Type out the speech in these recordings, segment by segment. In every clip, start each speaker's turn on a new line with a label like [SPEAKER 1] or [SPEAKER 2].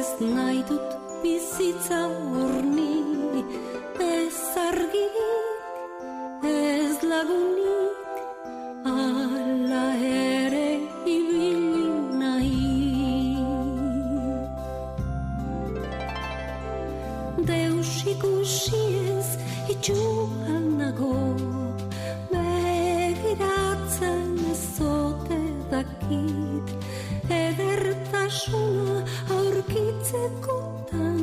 [SPEAKER 1] ez nahi dut bizitza urni, ez argirik, ez lagunik, ala ere ibili nahi. Deus ikusi ez itxuan nago, begiratzen ez ote dakit, edertasuna aurkitzekotan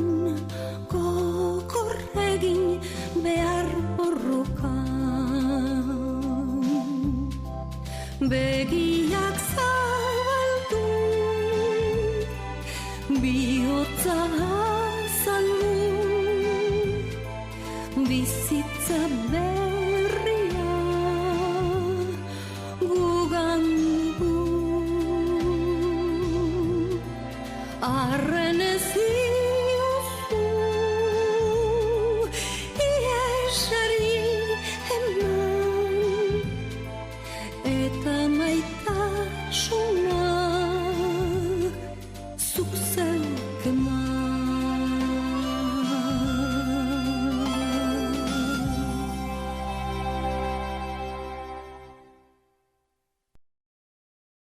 [SPEAKER 1] gogor egin behar borrokan. Begiak zabaldu, bihotza azaldu, bizitza